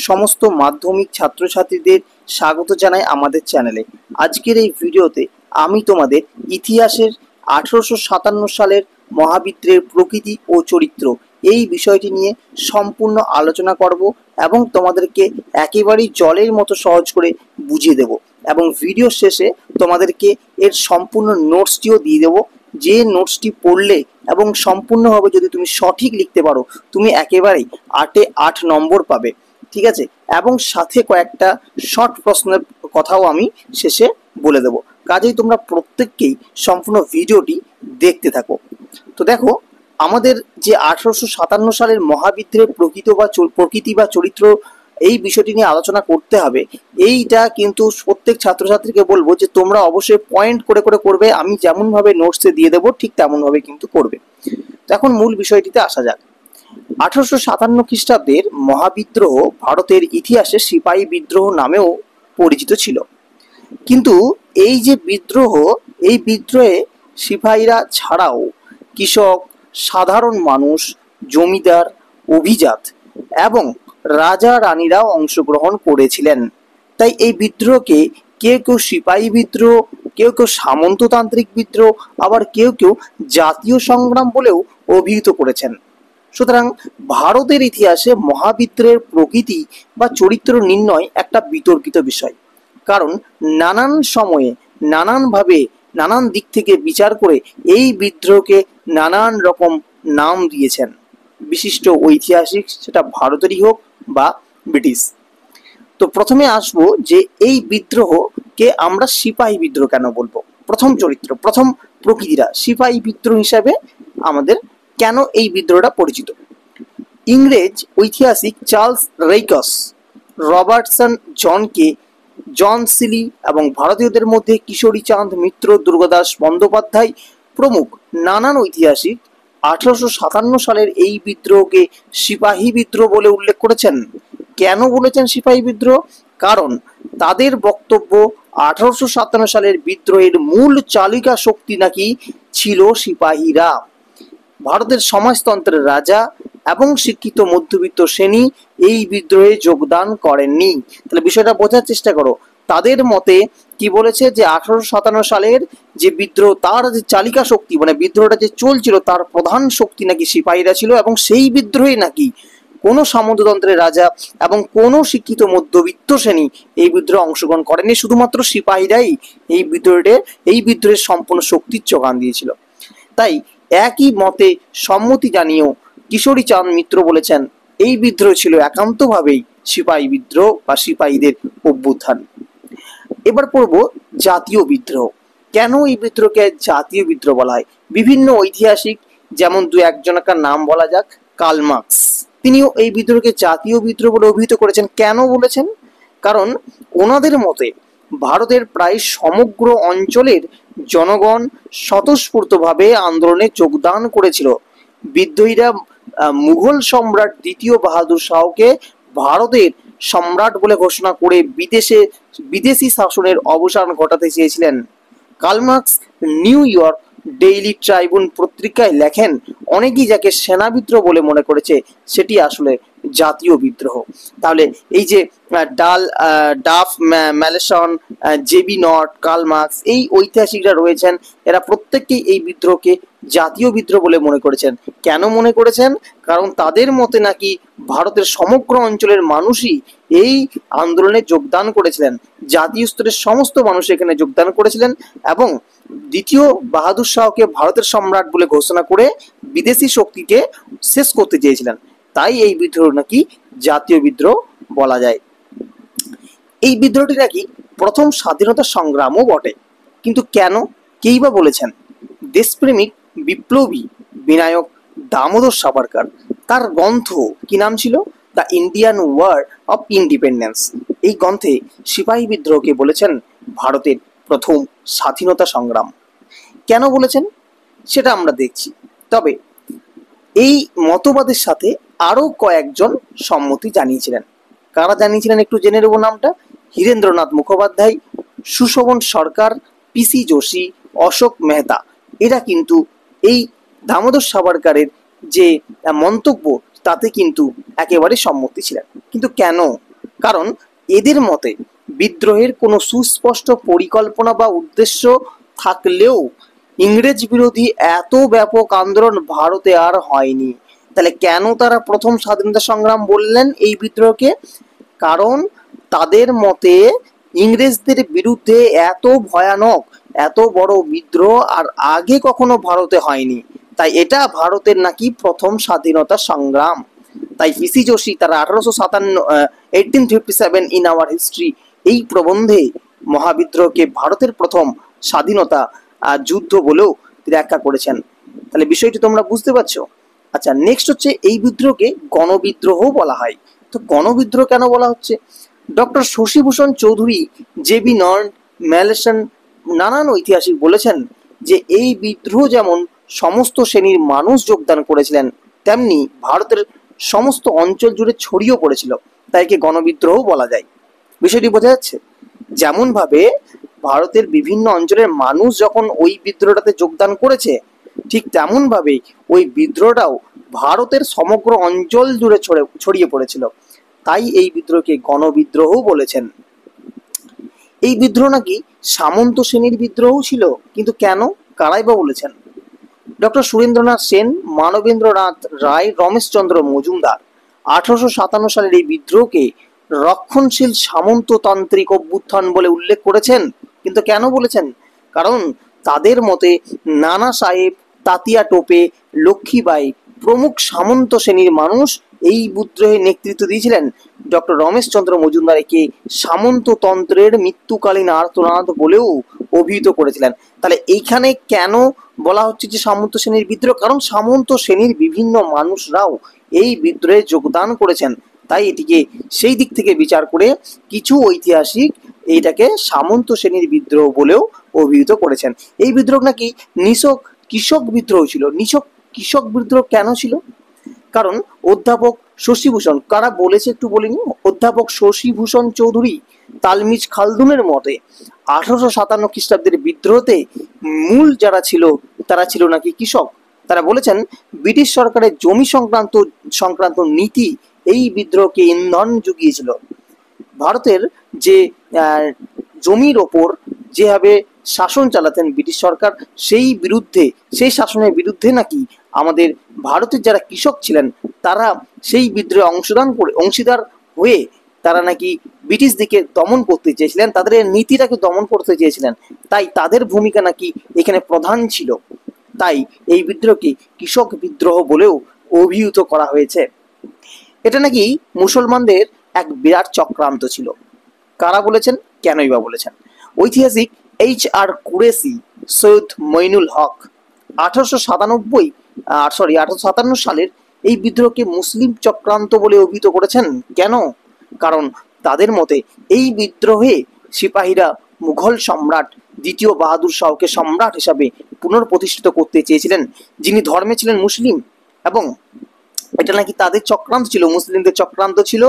সমস্ত মাধ্যমিক ছাত্রছাত্রীদের স্বাগত জানাই আমাদের চ্যানেলে। আজকের এই ভিডিওতে আমি তোমাদের ইতিহাসের 1857 সালের মহাবিদ্রের প্রকৃতি ও চরিত্র এই বিষয়টি নিয়ে সম্পূর্ণ আলোচনা করব এবং তোমাদেরকে একেবারেই জলের মতো সহজ করে বুঝিয়ে দেব এবং ভিডিও শেষে তোমাদেরকে এর সম্পূর্ণ নোটসটিও দিয়ে দেবো। যে নোটসটি পড়লে এবং সম্পূর্ণভাবে যদি তুমি সঠিক লিখতে পারো তুমি একেবারেই 8-এ 8 নম্বর পাবে, ঠিক আছে। এবং সাথে কয়েকটা শর্ট প্রশ্নের কথাও আমি শেষে বলে দেব, কাজেই তোমরা প্রত্যেককেই সম্পূর্ণ ভিডিওটি দেখতে থাকো। তো দেখো, আমাদের যে 1857 সালের মহাবিদ্রের প্রকৃতি বা চরিত্র এই বিষয়টি নিয়ে আলোচনা করতে হবে, এইটা কিন্তু প্রত্যেক ছাত্রছাত্রীকে বলবো যে তোমরা অবশ্যই পয়েন্ট করে করে করবে। আমি যেমনভাবে নোটসে দিয়ে দেবো ঠিক তেমনভাবে কিন্তু করবে। তো এখন মূল বিষয়টিতে আসা যাক। 1857 খ্রিস্টাব্দের মহাবিদ্রোহ ভারতের ইতিহাসে সিপাহী বিদ্রোহ নামেও পরিচিত ছিল। কিন্তু এই যে বিদ্রোহ, এই বিদ্রোহে সিপাহীরা ছাড়াও কৃষক, সাধারণ মানুষ, জমিদার, অভিজাত এবং রাজা রানীরাও অংশগ্রহণ করেছিলেন। তাই এই বিদ্রোহকে কেউ কেউ সিপাহী বিদ্রোহ, কেউ কেউ সামন্ততান্ত্রিক বিদ্রোহ, আবার কেউ কেউ জাতীয় সংগ্রাম বলেও অভিহিত করেছেন। সুতরাং ভারতের ইতিহাসে মহাবিদ্রোহের প্রকৃতি বা চরিত্র নির্ণয় একটা বিতর্কিত বিষয়, কারণ নানান সময়ে নানানভাবে নানান দিক থেকে বিচার করে এই বিদ্রোহকে নানান রকম নাম দিয়েছেন বিশিষ্ট ঐতিহাসিক, সেটা ভারতেরই হোক বা ব্রিটিশ। তো প্রথমে আসবো যে এই বিদ্রোহকে আমরা সিপাহী বিদ্রোহ কেন বলবো। প্রথম চরিত্র, প্রথম প্রকৃতিরা সিপাহী বিদ্রোহ হিসাবে আমাদের কেন এই বিদ্রোহটা পরিচিত। ইংরেজ ঐতিহাসিক চার্লস রেইকস, রবার্টসন জন সিলি এবং ভারতীয়দের মধ্যে কিশোরী চাঁদ মিত্র, দুর্গাদাস বন্দ্যোপাধ্যায় প্রমুখ নানান ঐতিহাসিক 1857 সালের এই বিদ্রোহকে সিপাহী বিদ্রোহ বলে উল্লেখ করেছেন। কেন বলেছেন সিপাহী বিদ্রোহ? কারণ তাদের বক্তব্য 1857 সালের বিদ্রোহের মূল চালিকা শক্তি নাকি ছিল সিপাহীরা। ভারতের সমাজতন্ত্রের রাজা এবং শিক্ষিত মধ্যবিত্ত শ্রেণী এই বিদ্রোহে যোগদান করেননি। তাহলে বিষয়টা বোঝার চেষ্টা করো। তাদের মতে কি বলেছে যে 1857 সালের যে বিদ্রোহ, তার যে চালিকা শক্তি মানে বিদ্রোহটা যে চলছিল তার প্রধান শক্তি নাকি সিপাহীরা ছিল, এবং সেই বিদ্রোহে নাকি কোনো সামন্ততন্ত্রের রাজা এবং কোনো শিক্ষিত মধ্যবিত্ত শ্রেণী এই বিদ্রোহে অংশগ্রহণ করেনি, শুধুমাত্র সিপাহীরাই এই বিদ্রোহের সম্পূর্ণ শক্তির যোগান দিয়েছিল। তাই একই মতে সম্মতি জানিয়েও কিশোরী চাঁদ মিত্র বলেছেন এই বিদ্রোহ ছিল একান্তভাবেই সিপাহী বিদ্রোহ বা সিপাহীদের অভ্যুত্থান। এবার পড়ব জাতীয় বিদ্রোহ। কেন এই বিদ্রোহকে জাতীয় বিদ্রোহ বলা হয়? বিভিন্ন ঐতিহাসিক, যেমন দু একজনকার নাম বলা যাক, কার্ল মার্কস, তিনিও এই বিদ্রোহকে জাতীয় বিদ্রোহ বলে অভিহিত করেছেন। কেন বলেছেন? কারণ ওনাদের মতে ভারতের প্রায় সমগ্র অঞ্চলের জনগণ স্বতঃস্ফূর্তভাবে আন্দোলনে যোগদান করেছিল। বিদ্রোহীরা মুঘল সম্রাট দ্বিতীয় বাহাদুর শাহকে ভারতের সম্রাট বলে ঘোষণা করে বিদেশি শাসনের অবসান ঘটাতে চেয়েছিলেন। Karl Marx New York Daily Tribune পত্রিকায় লেখেন, অনেকেই যাকে সেনা বিদ্রোহ বলে মনে করেছে সেটি আসলে জাতীয় বিদ্রোহ। তাহলে এই যে ডাফ ম্যালেসন, জেবি নট, কার্ল মার্কস, এই ঐতিহাসিকরা রয়েছেন, এরা প্রত্যেককেই এই বিদ্রোহকে জাতীয় বিদ্রোহ বলে মনে করেছেন। কেন মনে করেছেন? কারণ তাদের মতে নাকি ভারতের সমগ্র অঞ্চলের মানুষই এই আন্দোলনে যোগদান করেছিলেন, জাতীয় স্তরের সমস্ত মানুষ এখানে যোগদান করেছিলেন এবং দ্বিতীয় বাহাদুর শাহকে ভারতের সম্রাট বলে ঘোষণা করে বিদেশি শক্তিকে শেষ করতে চেয়েছিলেন। তাই এই বিদ্রোহ নাকি জাতীয় বিদ্রোহ বলা যায়। এই বিদ্রোহটি নাকি প্রথম স্বাধীনতা সংগ্রামও বটে। কিন্তু কেন, কেই বা বলেছেন? দেশপ্রেমিক বিপ্লবী বিনায়ক দামোদর সাভারকর, তার গ্রন্থ কি নাম ছিল? The Indian war of independence. এই গ্রন্থে সিপাহী বিদ্রোহকে বলেছেন ভারতের প্রথম স্বাধীনতা সংগ্রাম। কেন বলেছেন সেটা আমরা দেখছি। তবে এই মতবাদের সাথে আরো কয়েকজন সম্মতি জানিয়েছিলেন। কারা জানিয়েছিলেন একটু জেনে নেব নামটা। হীরেন্দ্রনাথ মুখোপাধ্যায়, সুশোভন সরকার, পিসি যোশী, অশোক মেহতা, এরা কিন্তু এই দামোদর সাভারকরের যে মন্তব্য তাতে কিন্তু একেবারে সম্মতি ছিলেন। কিন্তু কেন কারণ এদের মতে বিদ্রোহের কোনো সুস্পষ্ট পরিকল্পনা বা উদ্দেশ্য থাকলেও ইংরেজ বিরোধী এত ব্যাপক আন্দোলন ভারতে আর হয়নি। তাহলে কেন তারা প্রথম স্বাধীনতা সংগ্রাম বললেন এই বিদ্রোহকে? কারণ তাদের মতে ইংরেজদের বিরুদ্ধে এত ভয়ানক, এত বড় বিদ্রোহ আর আগে কখনো ভারতে হয়নি, তাই এটা ভারতের নাকি প্রথম স্বাধীনতা সংগ্রাম। তাই পিসি যোশী তার 1857 ইন আওয়ার হিস্ট্রি এই প্রবন্ধে মহাবিদ্রোহকে ভারতের প্রথম স্বাধীনতা যুদ্ধ বলেও ব্যাখ্যা করেছেন। তাহলে বিষয়টি তোমরা বুঝতে পারছো। আচ্ছা, নেক্সট হচ্ছে এই বিদ্রোহকে গণবিদ্রোহ বলা হয়। তো গণবিদ্রোহ কেন বলা হচ্ছে? Doctor Shashibhushan Chowdhury, J B Norton, Malleson, নানান ঐতিহাসিক বলেছেন যে এই বিদ্রোহ যেমন সমস্ত শ্রেণীর মানুষ যোগদান করেছিলেন, তেমনি ভারতের সমস্ত অঞ্চল জুড়ে ছড়িয়ে পড়েছিল, তাই একে গণবিদ্রোহ বলা যায়। বিষয়টি বোঝা যাচ্ছে? যেমন ভাবে ভারতের বিভিন্ন অঞ্চলের মানুষ যখন ওই বিদ্রোহটাতে যোগদান করেছে, ঠিক তেমন ভাবে ওই বিদ্রোহটাও ভারতের সমগ্র অঞ্চল জুড়ে ছড়িয়ে পড়েছিল, তাই এই বিদ্রোহকে গণবিদ্রোহ বলেছেন। এই বিদ্রোহ নাকি সামন্ত শ্রেণীর বিদ্রোহ ছিল, কিন্তু কেন, কারাই বা বলেছেন? ডক্টর সুরেন্দ্রনাথ সেন, মানবেন্দ্রনাথ রায়, রমেশচন্দ্র মজুমদার 1857 সালের এই বিদ্রোহকে রক্ষণশীল সামন্ততান্ত্রিক অভ্যুত্থান বলে উল্লেখ করেছেন। কিন্তু কেন বলেছেন? কারণ তাদের মতে নানা সাহেব, তাতিয়া টোপে, লক্ষ্মীবাই প্রমুখ সামন্ত শ্রেণীর মানুষ এই বিদ্রোহে নেতৃত্ব দিয়েছিলেন। ডক্টর রমেশচন্দ্র মজুমদার একে সামন্ততন্ত্রের মৃত্যুকালীন আর্তনাদ বলেও অভিহিত করেছিলেন। তাহলে এইখানে কেন বলা হচ্ছে যে সামন্ত শ্রেণীর বিদ্রোহ? কারণ সামন্ত শ্রেণীর বিভিন্ন মানুষরাও এই বিদ্রোহে যোগদান করেছেন, তাই এটিকে সেই দিক থেকে বিচার করে কিছু ঐতিহাসিক এইটাকে সামন্ত শ্রেণীর বিদ্রোহ বলেও অভিহিত করেছেন। এই বিদ্রোহ নাকি নিছক কৃষক বিদ্রোহ ছিল। নিছক কৃষক বিদ্রোহ কেন ছিল? কারণ অধ্যাপক শশীভূষণ, কারা বলেছে একটু বলিনি, অধ্যাপক শশীভূষণ চৌধুরী, তালমিজ খালদুনের মতে 1857 খ্রিস্টাব্দের বিদ্রোহতে মূল যারা ছিল তারা ছিল নাকি কৃষক। তারা বলেছেন ব্রিটিশ সরকারের জমি সংক্রান্ত নীতি এই বিদ্রোহকে ইন্ধন জুগিয়েছিল। ভারতের যে জমির ওপর যেভাবে শাসন চালাতেন ব্রিটিশ সরকার, সেই শাসনের বিরুদ্ধে নাকি আমাদের ভারতের যারা কৃষক ছিলেন তারা সেই বিদ্রোহে অংশীদার হয়ে তারা নাকি ব্রিটিশ দিকে দমন করতে চেয়েছিলেন, তাদের নীতিটাকে দমন করতে চেয়েছিলেন, তাই তাদের ভূমিকা নাকি এখানে প্রধান ছিল। তাই এই বিদ্রোহকে কৃষক বিদ্রোহ বলেও অভিহিত করা হয়েছে। এটা নাকি মুসলমানদের এক বিরাট চক্রান্ত ছিল। কারা বলেছেন, কেনই বা বলেছেন? ঐতিহাসিক HR কুরেশি, সৈয়দ মইনুল হক 1857 সালের এই বিদ্রোহকে মুসলিম চক্রান্ত বলে অভিহিত করেছেন। কেন? কারণ তাদের মতে এই বিদ্রোহে সিপাহীরা মুঘল সম্রাট দ্বিতীয় বাহাদুর শাহকে সম্রাট হিসাবে পুনঃপ্রতিষ্ঠিত করতে চেয়েছিলেন, যিনি ধর্মে ছিলেন মুসলিম, এবং এটা নাকি তাদের চক্রান্ত ছিল, মুসলিমদের চক্রান্ত ছিল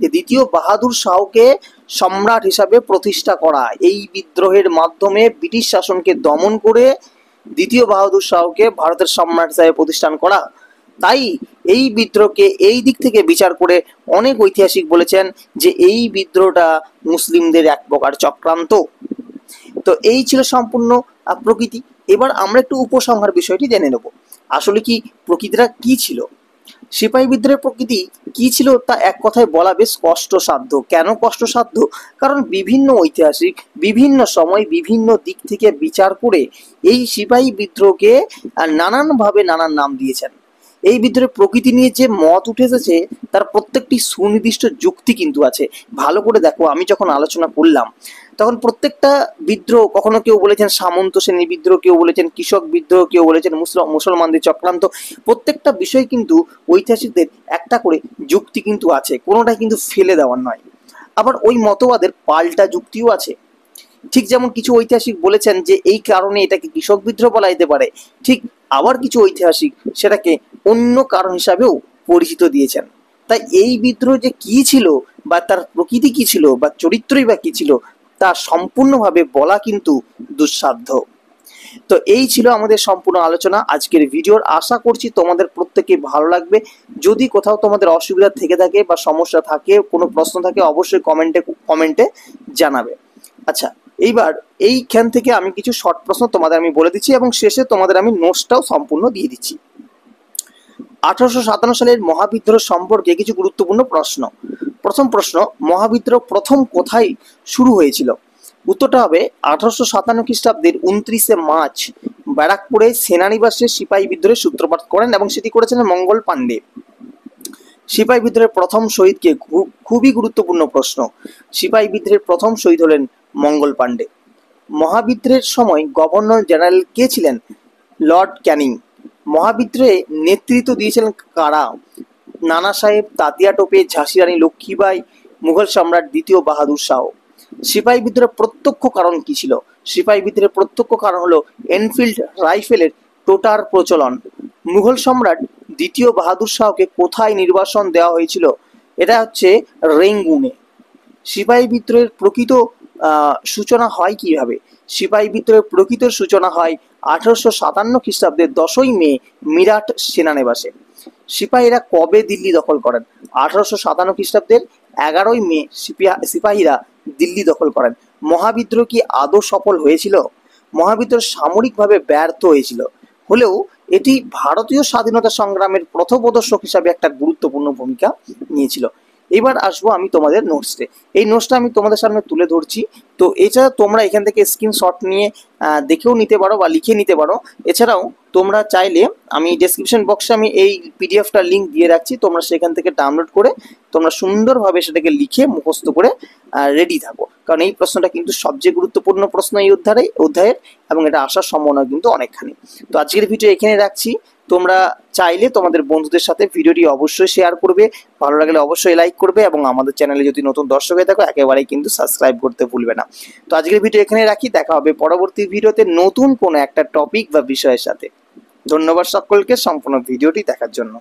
যে দ্বিতীয় বাহাদুর শাহকে সম্রাট হিসাবে প্রতিষ্ঠা করা। এই বিদ্রোহের মাধ্যমে ব্রিটিশ শাসনকে দমন করে দ্বিতীয় বাহাদুর শাহকে ভারতের সম্রাট হিসাবে প্রতিষ্ঠান করা। তাই এই বিদ্রোহকে এই দিক থেকে বিচার করে অনেক ঐতিহাসিক বলেছেন যে এই বিদ্রোহটা মুসলিমদের এক প্রকার চক্রান্ত। তো এই ছিল সম্পূর্ণ প্রকৃতি। এবার আমরা একটু উপসংহার বিষয়টি জেনে নেব। আসলে কি প্রকৃতিটা কি ছিল? সিপাহী বিদ্রোহের প্রকৃতি কি ছিল তা এক কথায় বলা বেশ কষ্টসাধ্য। কেন কষ্টসাধ্য? কারণ বিভিন্ন ঐতিহাসিক বিভিন্ন সময় বিভিন্ন দিক থেকে বিচার করে এই সিপাহী বিদ্রোহকে নানানভাবে নানান নাম দিয়েছেন। এই বিদ্রোহের প্রকৃতি নিয়ে যে মত উঠে এসেছে তার প্রত্যেকটি সুনির্দিষ্ট যুক্তি কিন্তু আছে। ভালো করে দেখো, আমি যখন আলোচনা করলাম তখন প্রত্যেকটা বিদ্রোহ, কখনো কেউ বলেছেন সামন্ত শ্রেণীর বিদ্রোহ, কেউ বলেছেন কৃষক বিদ্রোহ, কেউ বলেছেন মুসলমানদের চক্রান্ত। প্রত্যেকটা বিষয় কিন্তু ঐতিহাসিকদের একটা করে যুক্তি কিন্তু আছে, কোনোটাই কিন্তু ফেলে দেওয়ার নয়। আবার ওই মতবাদের পাল্টা যুক্তিও আছে। ঠিক যেমন কিছু ঐতিহাসিক বলেছেন যে এই কারণে এটাকে কৃষক বিদ্রোহ বলা যেতে পারে, ঠিক আবার কিছু ঐতিহাসিক সেটাকে অন্য কারণ হিসাবেও পরিচিত দিয়েছেন। তাই এই বিদ্রোহ যে কি ছিল বা তার প্রকৃতি কি ছিল বা চরিত্রই বা কি ছিল তা সম্পূর্ণভাবে বলা কিন্তু দুঃসাধ্য। তো এই ছিল আমাদের সম্পূর্ণ আলোচনা আজকের ভিডিওর। আশা করছি তোমাদের প্রত্যেকে ভালো লাগবে। যদি কোথাও তোমাদের অসুবিধা থেকে থাকে বা সমস্যা থাকে, কোনো প্রশ্ন থাকে, অবশ্যই কমেন্টে জানাবে। আচ্ছা, এইবার এইখান থেকে আমি কিছু শর্ট প্রশ্ন তোমাদের আমি বলে দিচ্ছি এবং শেষে তোমাদের আমি নোটসটাও সম্পূর্ণ দিয়ে দিচ্ছি। 1857 সালের মহাবিদ্রোহ সম্পর্কে কিছু গুরুত্বপূর্ণ প্রশ্ন। প্রথম প্রশ্ন, মহাবিদ্রোহ প্রথম কোথায় শুরু হয়েছিল? উত্তরটা হবে 1857 খ্রিস্টাব্দের 29শে মার্চ ব্যারাকপুরে সেনানিবাসে সিপাহী বিদ্রোহের সূত্রপাত করেন এবং সেটি করেছিলেন মঙ্গল পাণ্ডে। সিপাহী বিদ্রোহের প্রথম শহীদকে, খুবই গুরুত্বপূর্ণ প্রশ্ন, সিপাহী বিদ্রোহের প্রথম শহীদ হলেন মঙ্গল পাণ্ডে। মহাবিদ্রোহের সময় গভর্নর জেনারেল কে ছিলেন? লর্ড ক্যানিং। মহাবিদ্রোহে নেতৃত্ব দিয়েছিলেন কারা? নানা সাহেব, তাতিয়া টোপে, ঝাঁসি রানী লক্ষ্মীবাই, মুঘল সম্রাট দ্বিতীয় বাহাদুর শাহ। সিপাহী বিদ্রোহের প্রত্যক্ষ কারণ কি ছিল? সিপাহী বিদ্রোহের প্রত্যক্ষ কারণ হলো এনফিল্ড রাইফেলের টোটার প্রচলন। মুঘল সম্রাট দ্বিতীয় বাহাদুর শাহকে কোথায় নির্বাসন দেওয়া হয়েছিল? এটা হচ্ছে রেঙ্গুনে। সিপাহী বিদ্রোহের প্রকৃত সূচনা হয় কিভাবে? সিপাহী বিদ্রোহের প্রকৃত সূচনা হয় 1857 খ্রিস্টাব্দের 10ই মে মিরাট সেনানিবাসে। সিপাহীরা কবে দিল্লি দখল করেন? 1857 খ্রিস্টাব্দের 11ই মে সিপাহীরা দিল্লি দখল করেন। মহাবিদ্রোহ কি আদৌ সফল হয়েছিল? মহাবিদ্রোহ সামরিকভাবে ব্যর্থ হয়েছিল, হলেও এটি ভারতীয় স্বাধীনতা সংগ্রামের পথপ্রদর্শক হিসাবে একটা গুরুত্বপূর্ণ ভূমিকা নিয়েছিল। এবার আসবো আমি তোমাদের নোটসে। এই নোটসটা আমি তোমাদের সামনে তুলে ধরছি। তো এছাড়া তোমরা এখান থেকে স্ক্রিনশট নিয়ে দেখেও নিতে পারো বা লিখে নিতে পারো। এছাড়াও তোমরা চাইলে আমি ডেসক্রিপশন বক্সে আমি এই পিডিএফটা লিঙ্ক দিয়ে রাখছি, তোমরা সেখান থেকে ডাউনলোড করে তোমরা সুন্দরভাবে সেটাকে লিখে মুখস্থ করে রেডি থাকো, কারণ এই প্রশ্নটা কিন্তু সবচেয়ে গুরুত্বপূর্ণ প্রশ্ন এই অধ্যায়ের এবং এটা আসার সম্ভাবনা কিন্তু অনেকখানি। তো আজকের ভিডিও এখানে রাখছি। তোমরা চাইলে তোমাদের বন্ধুদের সাথে ভিডিওটি অবশ্যই শেয়ার করবে, ভালো লাগলে অবশ্যই লাইক করবে এবং আমাদের চ্যানেলে যদি নতুন দর্শক হয়ে থাকো একেবারেই কিন্তু সাবস্ক্রাইব করতে ভুলবে না। তো আজকের ভিডিও এখানে রাখি, দেখা হবে পরবর্তী ভিডিওতে নতুন কোনো একটা টপিক বা বিষয়ের সাথে। ধন্যবাদ সকলকে সম্পূর্ণ ভিডিওটি দেখার জন্য।